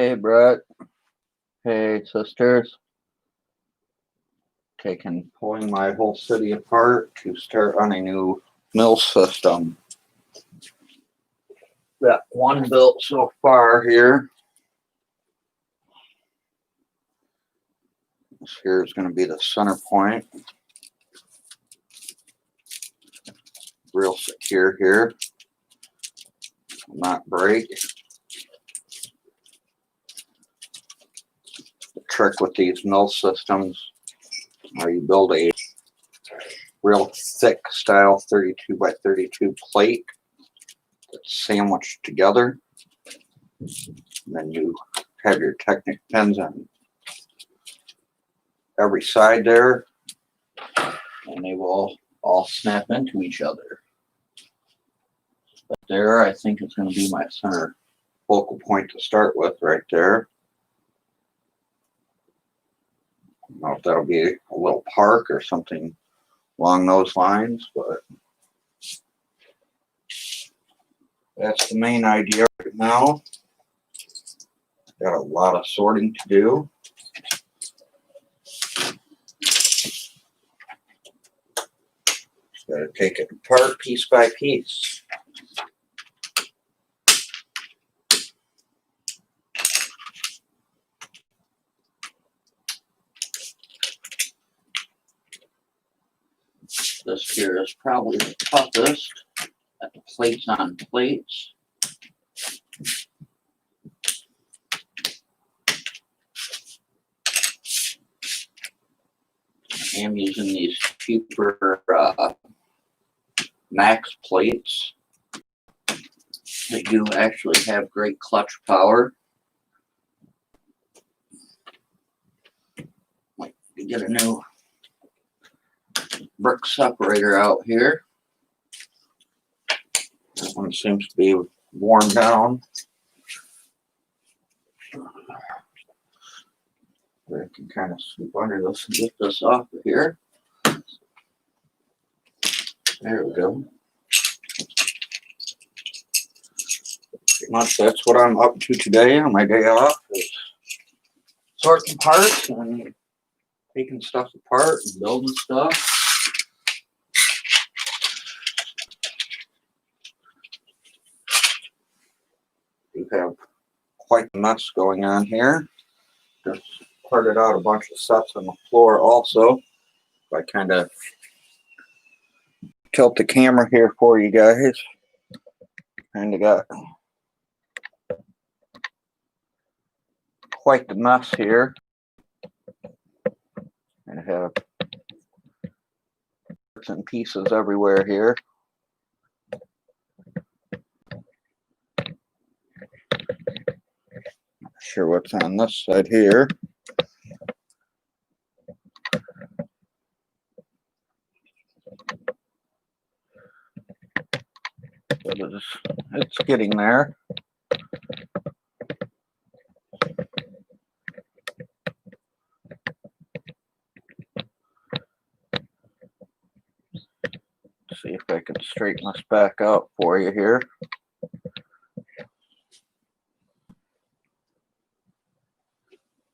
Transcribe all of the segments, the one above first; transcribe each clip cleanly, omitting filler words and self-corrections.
Hey, Brett. Hey, sisters. Pulling my whole city apart to start on a new MILS system. Got one built so far here. This here is going to be the center point. Real secure here. Will not break. The trick with these MILS systems are you build a real thick style 32 by 32 plate that's sandwiched together. And then you have your Technic pins on every side there, and they will all snap into each other. But there, I think it's going to be my center focal point to start with right there. I don't know if that'll be a little park or something along those lines, but that's the main idea right now. Got a lot of sorting to do. Just got to take it apart piece by piece. This here is probably the toughest. Got the plates on plates. I'm using these cheaper Max plates. They do actually have great clutch power. Like you get a new brick separator out here. That one seems to be worn down. I can kind of scoop under this and get this off of here. There we go. Pretty much that's what I'm up to today on my day off, is sorting parts and taking stuff apart and building stuff. We have quite a mess going on here. Just parted out a bunch of sets on the floor also. I kind of tilt the camera here for you guys. Kind of got quite the mess here. And I have bits and pieces everywhere here. Not sure what's on this side here. But it's getting there. See if I can straighten this back out for you here.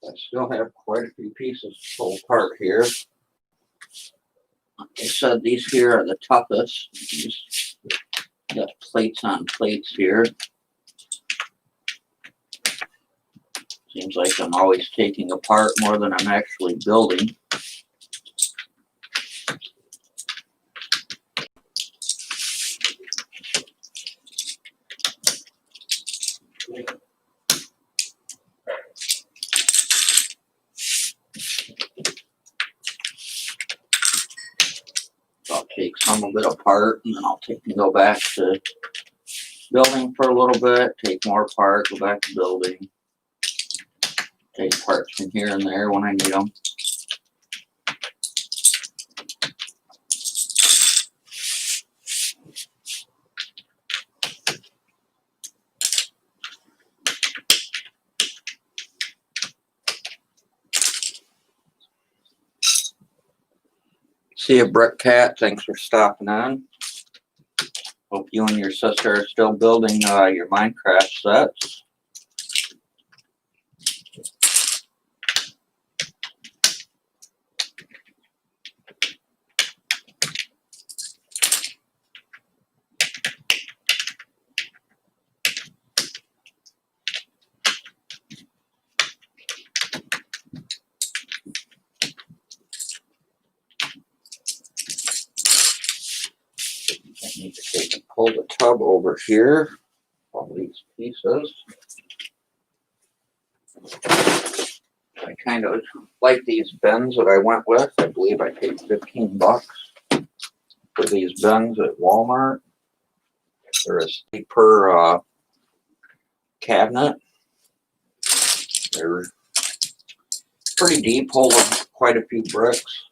I still have quite a few pieces to pull apart here. Like I said, these here are the toughest. Just got plates on plates here. Seems like I'm always taking apart more than I'm actually building. I'll take some of it apart and then I'll go back to building for a little bit, take more apart, go back to building, take parts from here and there when I need them. See you, Brick Cat. Thanks for stopping on. Hope you and your sister are still building your Minecraft sets. pull the tub over here, all these pieces. I kind of like these bins that I went with. I believe I paid 15 bucks for these bins at Walmart. They're a $60 per cabinet. They're pretty deep, holding quite a few bricks.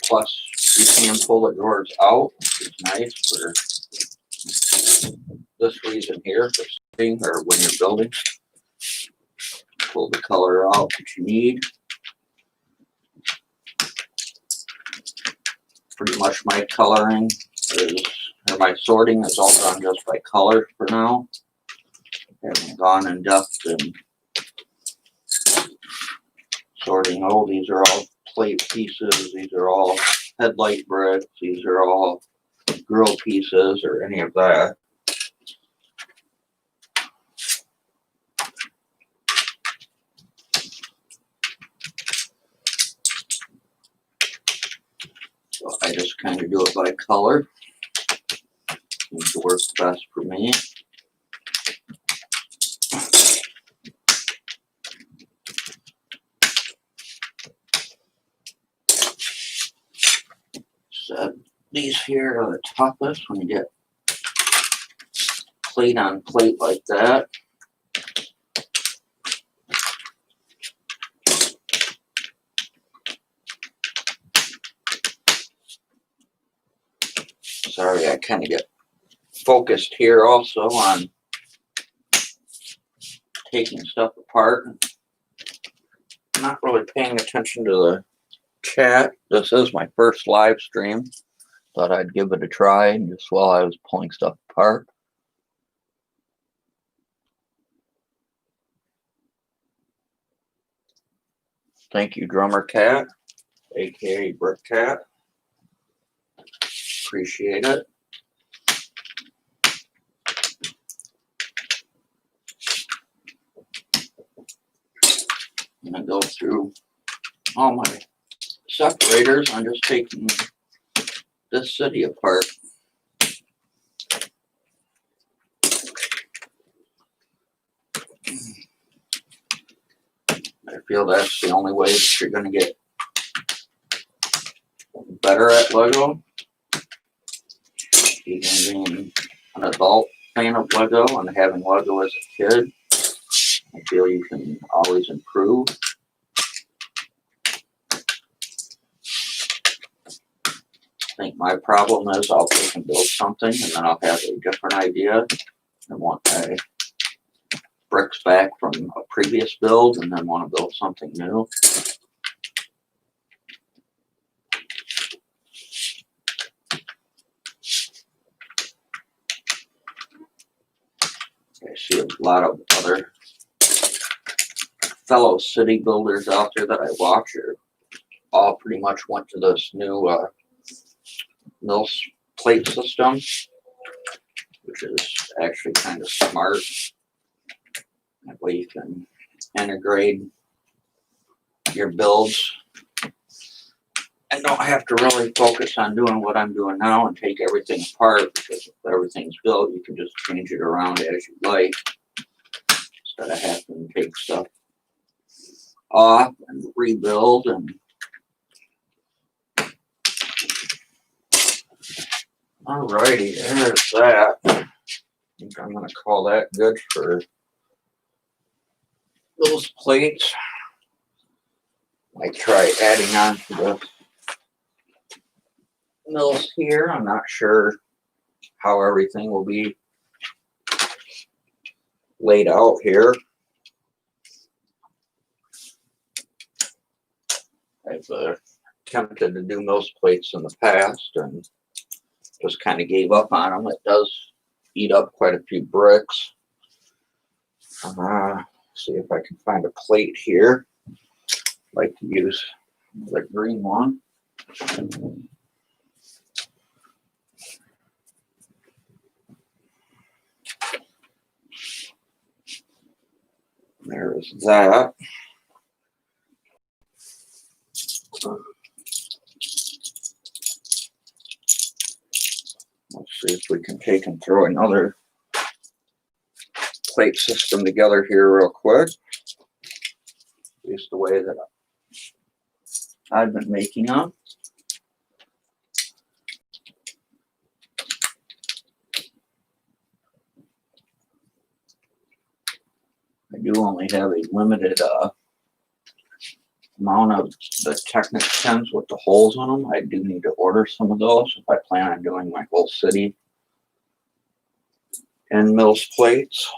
Plus, you can pull the drawers out, which is nice for this reason here, for sitting or when you're building. Pull the color out that you need. Pretty much my coloring is, or my sorting is all done just by color for now. I haven't gone in depth and sorting. Oh, these are all plate pieces. These are all headlight bricks. These are all grill pieces or any of that. So I just kind of do it by color. Seems to work best for me. So these here are the toughest when you get plate on plate like that. Sorry, I kind of get focused here also on taking stuff apart. Not really paying attention to the chat. This is my first live stream. Thought I'd give it a try just while I was pulling stuff apart. Thank you, Drummer Cat, aka Brick Cat. Appreciate it. I'm gonna go through all my separators. I'm just taking this city apart. I feel that's the only way that you're going to get better at Lego. Even being an adult fan of Lego and having Lego as a kid, I feel you can always improve. I think my problem is I'll take and build something and then I'll have a different idea and want my bricks back from a previous build and then want to build something new. I see a lot of other fellow city builders out there that I watch are all pretty much went to this new MILS plate system, which is actually kind of smart. That way you can integrate your builds and don't have to really focus on doing what I'm doing now and take everything apart, because if everything's built, you can just change it around as you like instead of having to take stuff off and rebuild. And alrighty, there's that. I think I'm going to call that good for those plates. I try adding on to the MILS here. I'm not sure how everything will be laid out here. I've attempted to do MILS plates in the past and just kind of gave up on them. It does eat up quite a few bricks. See if I can find a plate here. I'd like to use the green one. There's that. Let's See if we can take and throw another plate system together here real quick. Just the way that I've been making them. I do only have a limited amount of the Technic pens with the holes in them. I do need to order some of those if I plan on doing my whole city and MILS plates.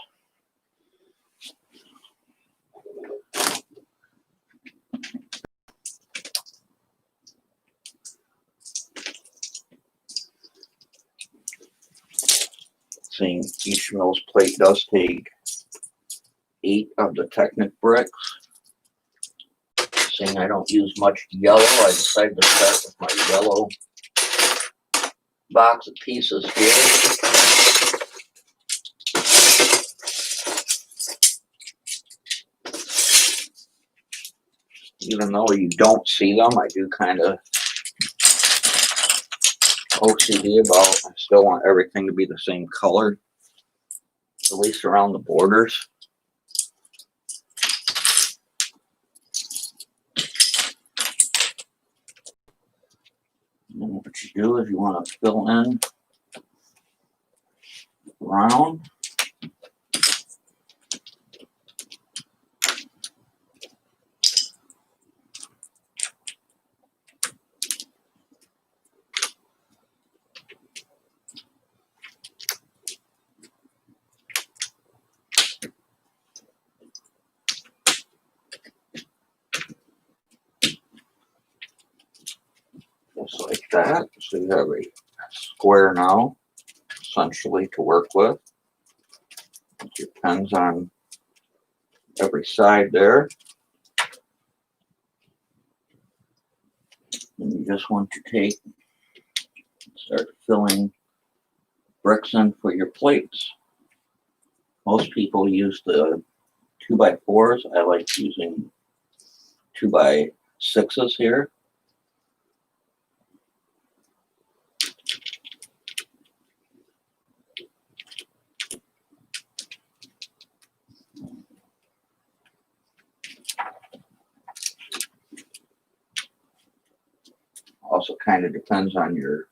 Seeing each MILS plate does take 8 of the Technic bricks. Seeing I don't use much yellow, I decided to start with my yellow box of pieces here. Even though you don't see them, I do kind of OCD about, I still want everything to be the same color, at least around the borders. And what you do is you want to fill in round. Just like that. So you have a square now, essentially, to work with. Put your pens on every side there. And you just want to take, start filling bricks in for your plates. Most people use the 2x4s. I like using 2x6s here. Also kind of depends on your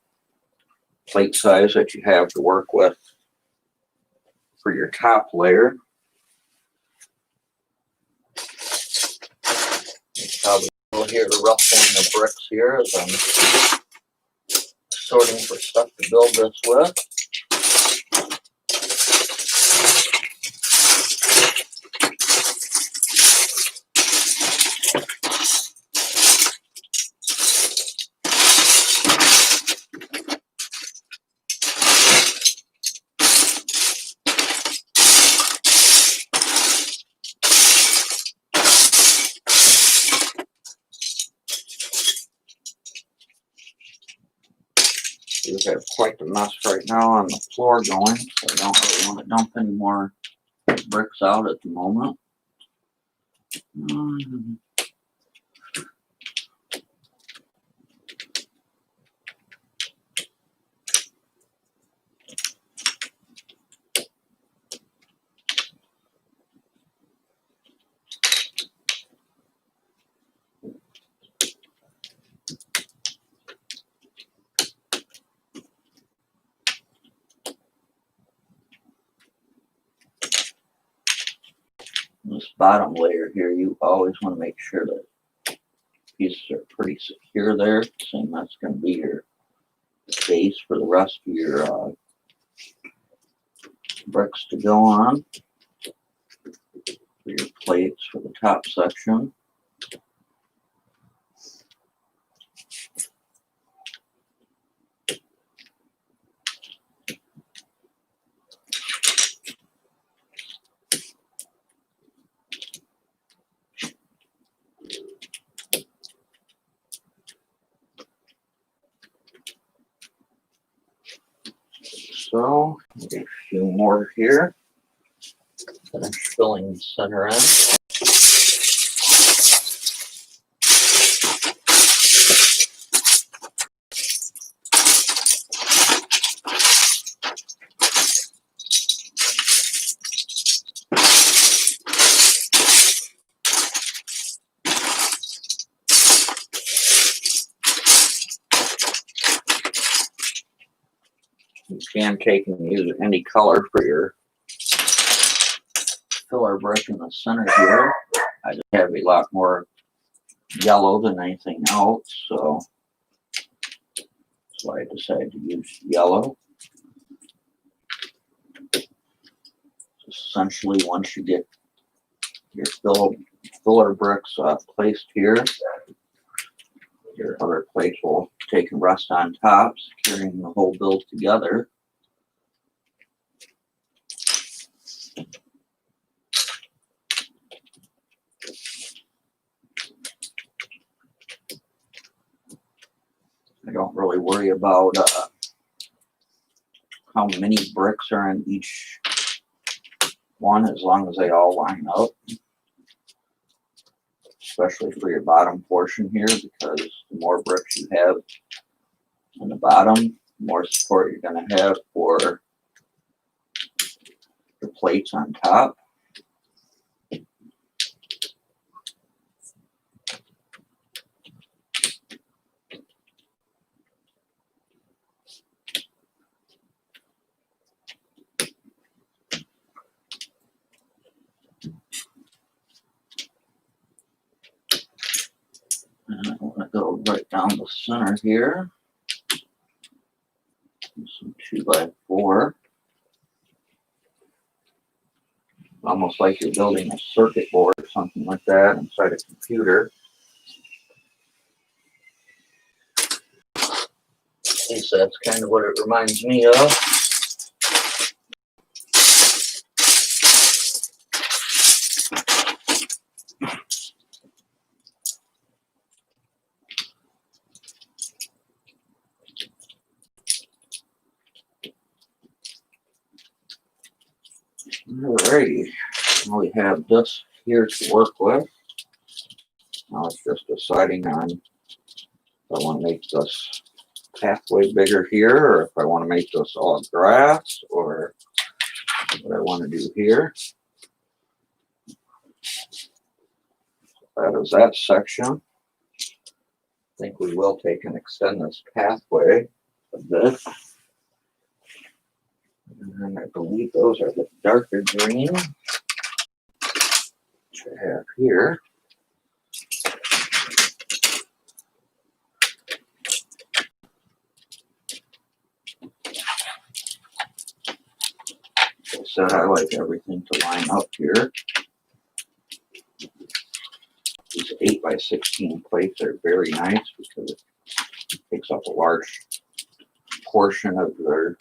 plate size that you have to work with for your top layer. Probably we'll hear the ruffling of bricks here as I'm sorting for stuff to build this with. We have quite the mess right now on the floor going, so I don't really want to dump any more bricks out at the moment. This bottom layer here, you always want to make sure that pieces are pretty secure there. So that's going to be your base for the rest of your bricks to go on. For your plates for the top section. So, a few more here. Finish filling the center end. You can take and use any color for your filler brick in the center here. I just have a lot more yellow than anything else, so that's why I decided to use yellow. Essentially, once you get your filler bricks placed here, your other plates will take and rest on top, securing the whole build together. I don't really worry about how many bricks are in each one, as long as they all line up, especially for your bottom portion here, because the more bricks you have on the bottom, the more support you're going to have for the plates on top. And I want to go right down the center here. Some 2x4. Almost like you're building a circuit board or something like that inside a computer. At least that's kind of what it reminds me of. Alrighty, now we have this here to work with. Now it's just deciding on if I want to make this pathway bigger here, or if I want to make this all grass, or what I want to do here. That is that section. I think we will take and extend this pathway a bit. And I believe those are the darker green, which I have here. Like I said, I like everything to line up here. These 8x16 plates are very nice because it takes up a large portion of their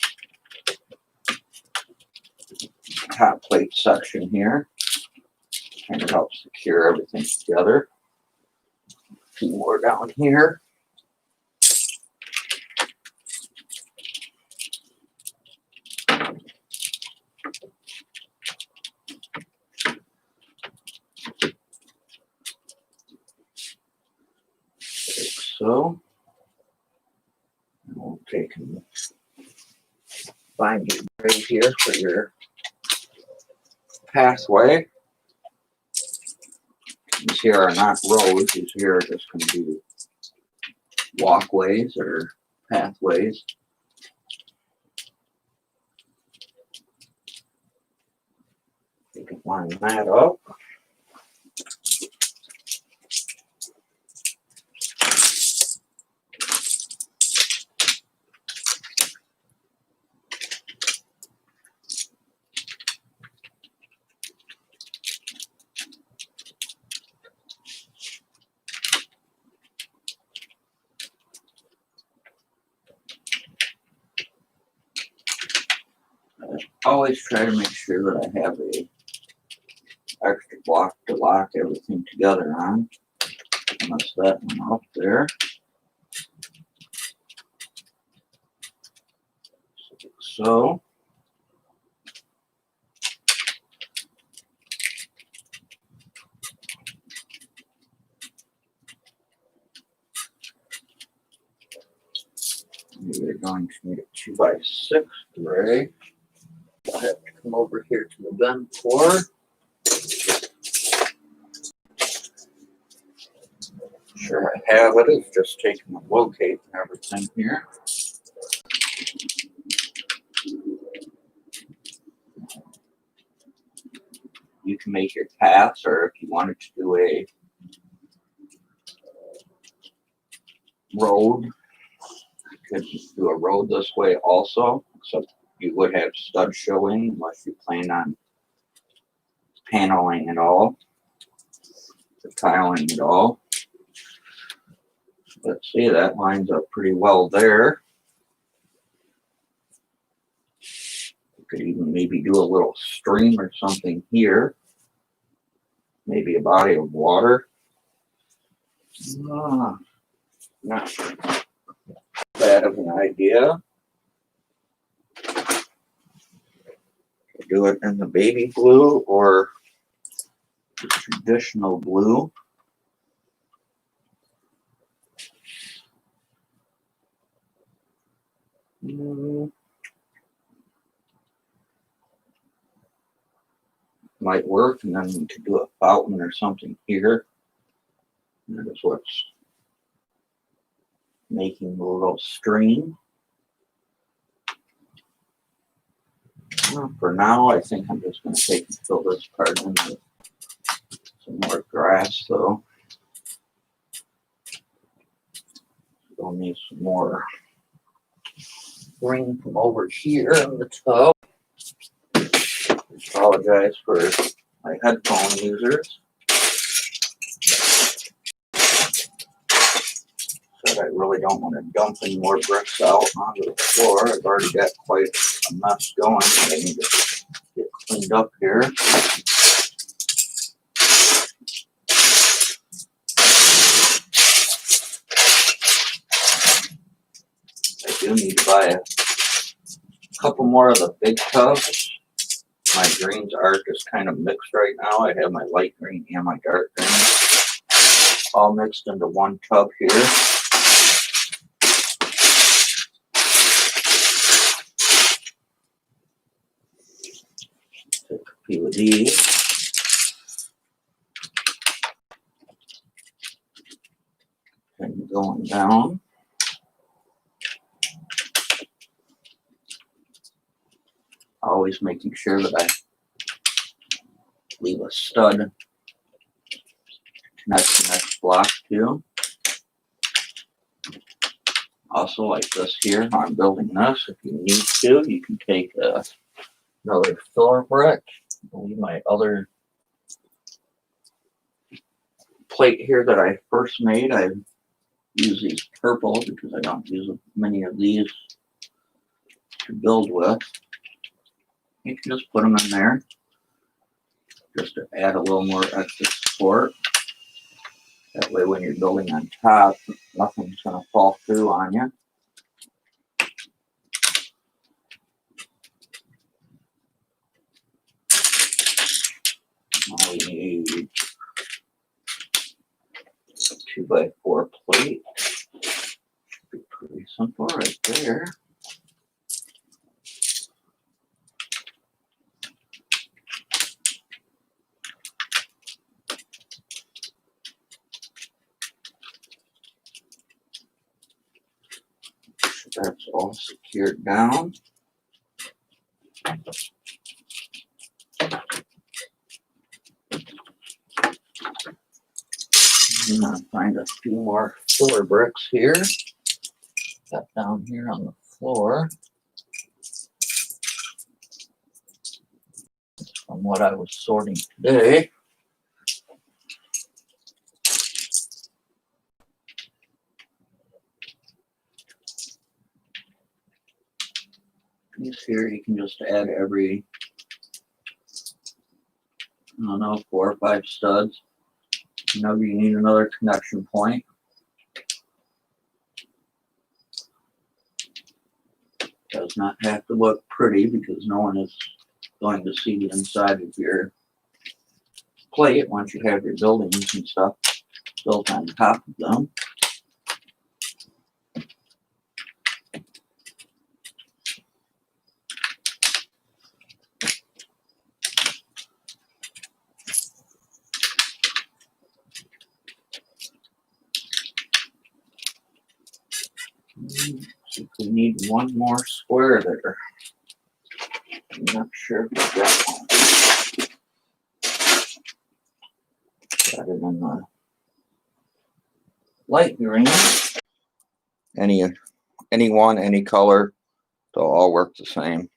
top plate section here. Kind of helps secure everything together. Two more down here. Like so. And we'll take and find your grade here for your pathway. These here are not roads, these here are just going to be walkways or pathways. You can line that up. Always try to make sure that I have a extra block to lock everything together on. Mess that one up there. So. We're going to need a 2x6 tray. I'll have to come over here to the bend floor. Sure I have it. It's just taking the locate and everything here. you can make your paths, or if you wanted to do a road, you could do a road this way also. So you would have studs showing unless you plan on paneling it all, or tiling it all. Let's see, that lines up pretty well there. You could even maybe do a little stream or something here. Maybe a body of water. Not bad of an idea. Do it in the baby blue or the traditional blue. Might work, and then we could do a fountain or something here. And that is what's making the little stream. Well, for now, I think I'm just going to take and fill this part in with some more grass, though. We'll need some more green from over here in the tub. Apologize for my headphone users. Said I really don't want to dump any more bricks out onto the floor. I've already got quite a mess going that I need to get cleaned up here. I do need to buy a couple more of the big tubs. My greens are just kind of mixed right now. I have my light green and my dark green all mixed into one tub here. Take a few of these. And going down. Always making sure that I leave a stud to connect the next block to. Also, like this here, I'm building this. If you need to, you can take another filler brick. I believe my other plate here that I first made, I use these purple because I don't use many of these to build with. You can just put them in there just to add a little more extra support. That way when you're building on top, nothing's going to fall through on you. Now we need a 2x4 plate. Should be pretty simple right there. That's all secured down. I'm going to find a few more filler bricks here. Got down here on the floor. From what I was sorting today. These here you can just add every, I don't know, 4 or 5 studs. Whenever you need another connection point. Does not have to look pretty because no one is going to see the inside of your plate once you have your buildings and stuff built on top of them. So we need one more square there. I'm not sure if we got one. Got it in the light green. Any one, any color, they'll all work the same.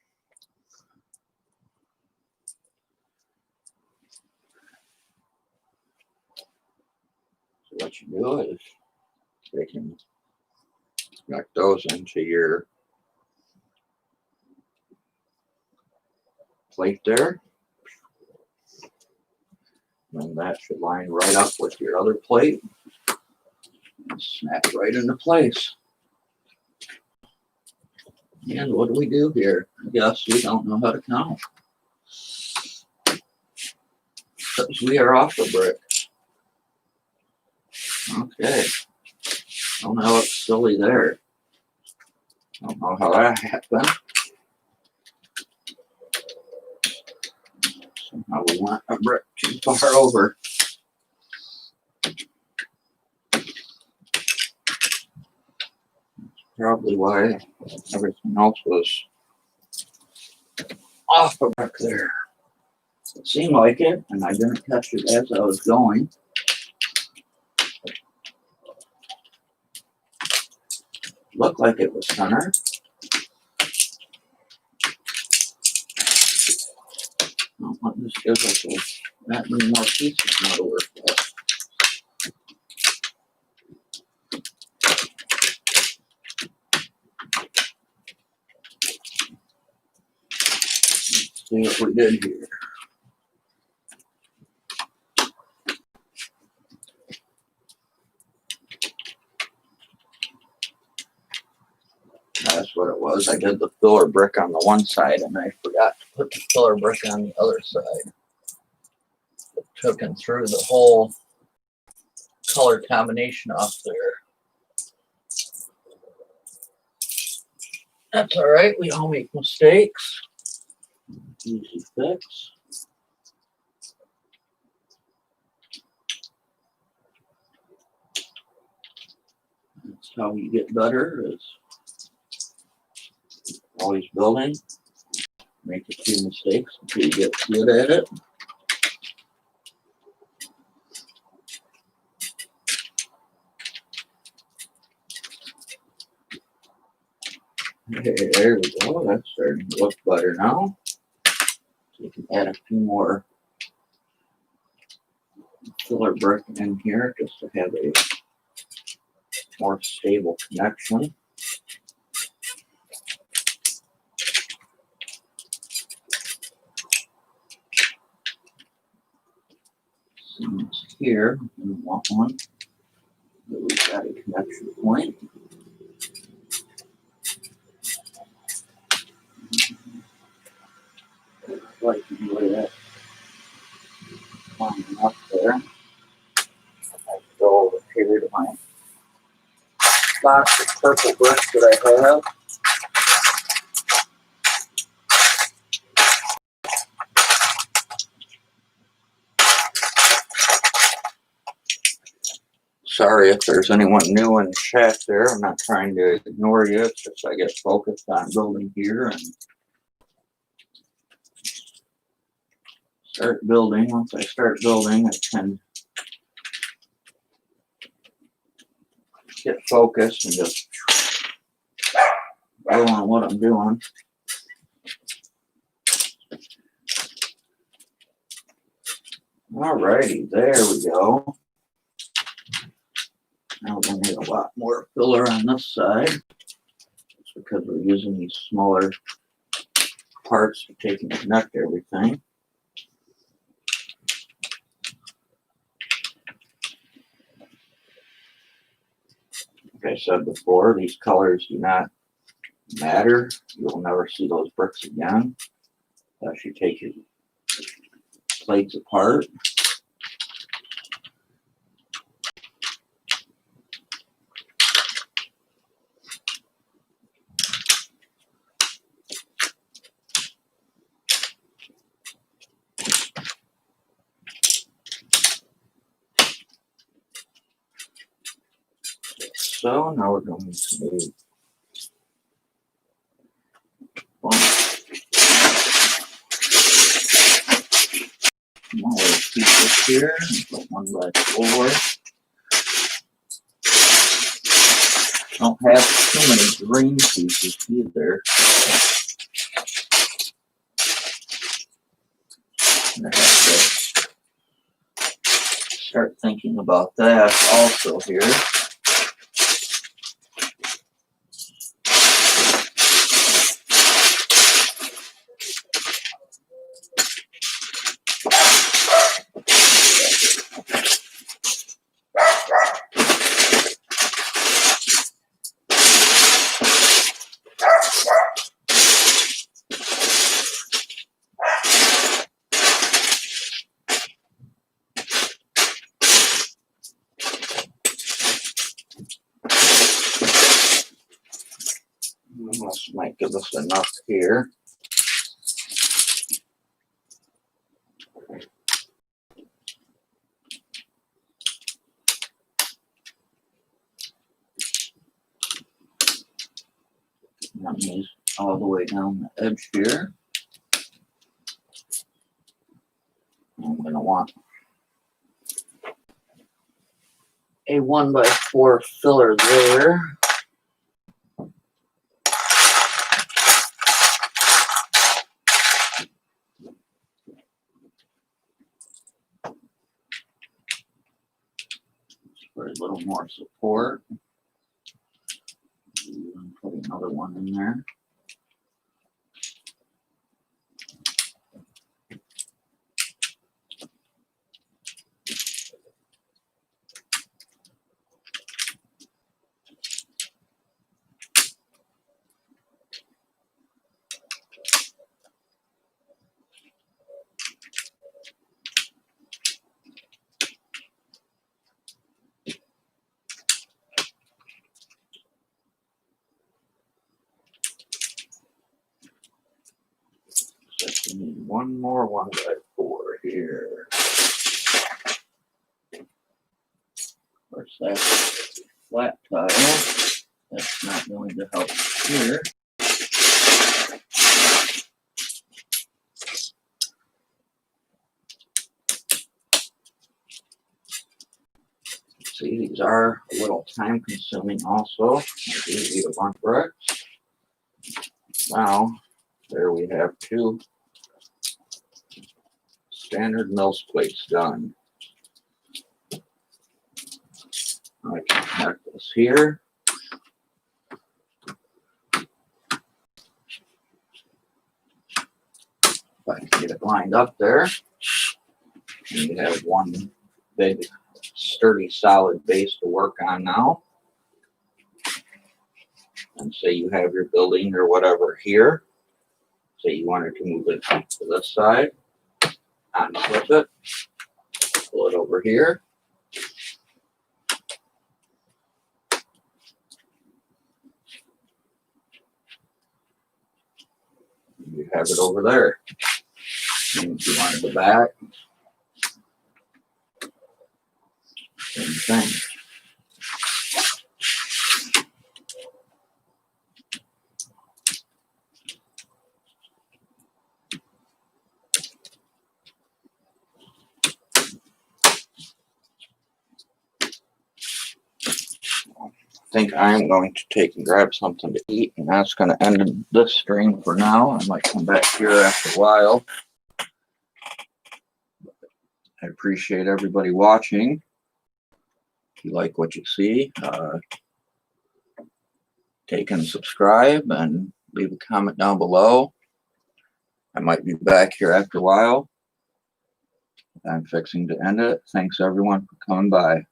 So what you do is they can connect those into your plate there. And that should line right up with your other plate and snap right into place. And what do we do here? I guess we don't know how to count. Because we are off the brick. Okay. Oh, now it's silly there. I don't know how that happened. Somehow we went a brick too far over. Probably why everything else was off a brick there. It seemed like it, and I didn't catch it as I was going. Looked like it was center. Well, this gives us that many more pieces now to work with. Let's see what we did here. That's what it was. I did the filler brick on the one side and I forgot to put the filler brick on the other side. It took and threw the whole color combination off there. That's all right. We all make mistakes. Easy fix. That's how you get better, is always building. Make a few mistakes until you get good at it. Okay, there we go. That's starting to look better now. So you can add a few more filler brick in here just to have a more stable connection. Seams here, we want one. We've got a connection point. Like you can lay that lining up there. I go over here to my box of purple bricks that I have. Sorry if there's anyone new in the chat there. I'm not trying to ignore you. It's just I get focused on building here and start building. Once I start building, I can get focused and just go on what I'm doing. Alrighty, there we go. Now we're going to need a lot more filler on this side. It's because we're using these smaller parts to take and connect everything. Like I said before, these colors do not matter. You'll never see those bricks again unless you take your plates apart. So now we're going to need one smaller pieces here. Put 1x4. Don't have too many green pieces either. I have to start thinking about that also here. This might give us enough here. Run these all the way down the edge here. I'm going to want a 1x4 filler there. For a little more support. Put another one in there. So we need one more 1x4 here. Of course, that's flat tile. That's not going to help here. See, these are a little time consuming also. I do need a bunch of bricks. Now, there we have two standard MILS plates done. I can hack this here. If I can get it lined up there. And you have one big, sturdy, solid base to work on now. And say you have your building or whatever here. Say you wanted to move it to this side. Unflip it. Pull it over here. You have it over there. And if you wanted the back, same thing. I think I'm going to take and grab something to eat, and that's going to end this stream for now. I might come back here after a while. I appreciate everybody watching. If you like what you see, take and subscribe and leave a comment down below. I might be back here after a while. I'm fixing to end it. Thanks everyone for coming by.